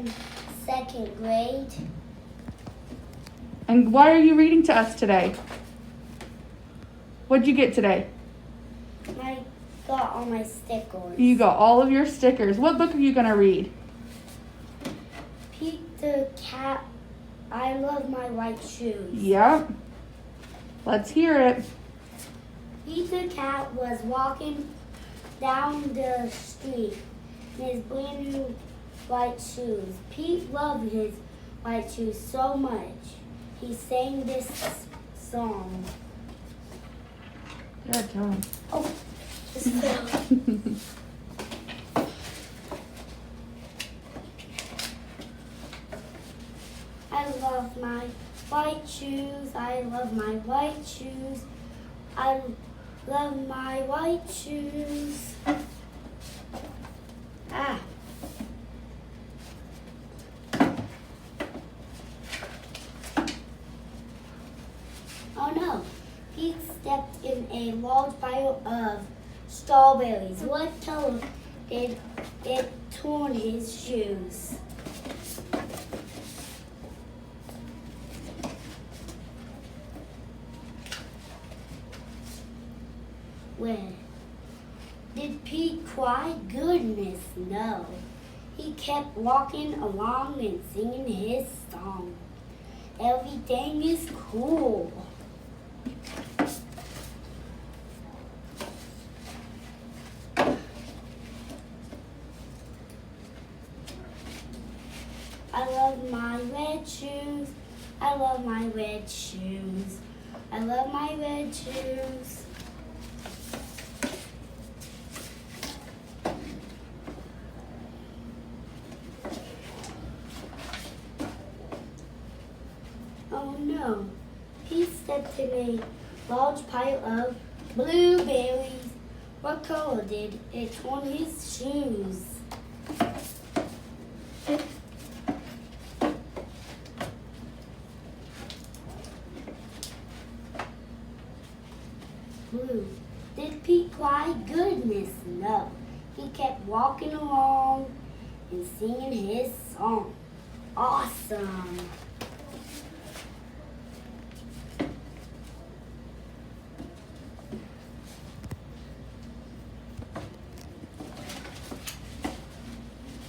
in second grade. And why are you reading to us today? What'd you get today? I got all my stickers. You got all of your stickers. What book are you going to read? Pete the Cat, I Love My White Shoes. Yep. Let's hear it. Pete the Cat was walking down the street in his brand new white shoes. Pete loved his white shoes so much. He sang this song. Yeah, tell him. Oh, this fell. I love my white shoes. I love my white shoes. I love my white shoes. Ah. Oh no. Pete stepped in a large pile of strawberries. What color did it torn his shoes? Where? Did Pete cry? Goodness, no. He kept walking along and singing his song. Everything is cool. I love my red shoes. I love my red shoes. I love my red shoes. Oh no, he stepped in a large pile of blueberries. What color did it torn his shoes? Blue. Did Pete cry? Goodness, no. He kept walking along and singing his song. Awesome.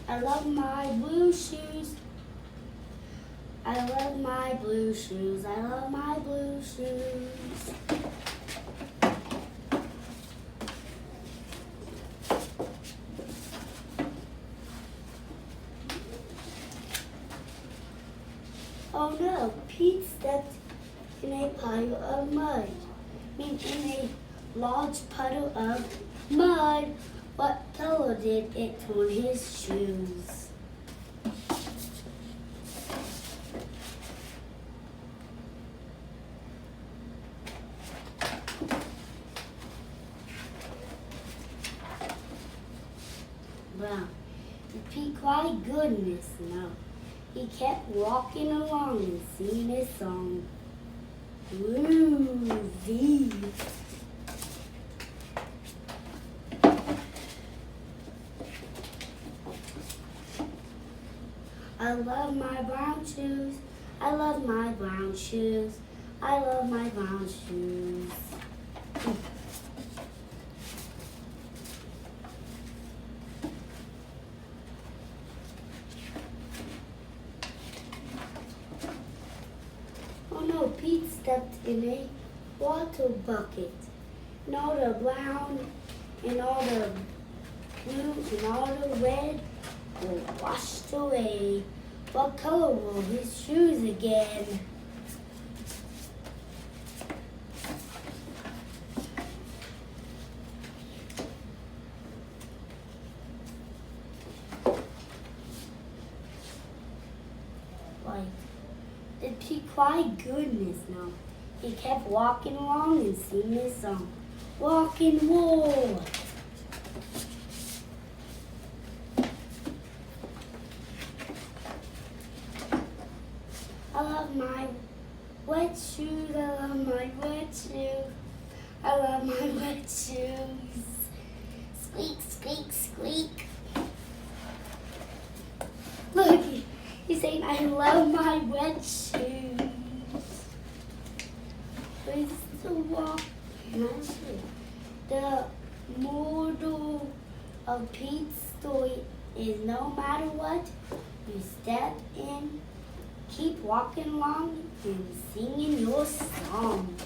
I love my blue shoes. I love my blue shoes. I love my blue shoes. Oh no, Pete stepped in a pile of mud. In a large puddle of mud. What color did it torn his shoes? Brown. Did Pete cry? Goodness, no. He kept walking along and singing his song. Ooh, Zeeke. I love my brown shoes. I love my brown shoes. I love my brown shoes. Oh no, Pete stepped in a water bucket. And all the brown and all the blue and all the red were washed away. What color were his shoes again? White. Did Pete cry? Goodness, no. He kept walking along and singing his song. Walking wool. I love my wet shoes. I love my wet shoes. I love my wet shoes. Squeak, squeak, squeak. Look. He's saying, I love my wet shoes. Please to walk. The moral of Pete's story is no matter what, you step in, keep walking along, and singing your song.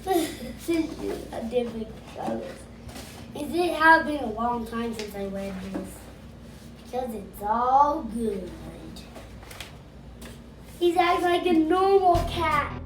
This is a different colors. It has been a long time since I read this because it's all good. He's acting like a normal cat.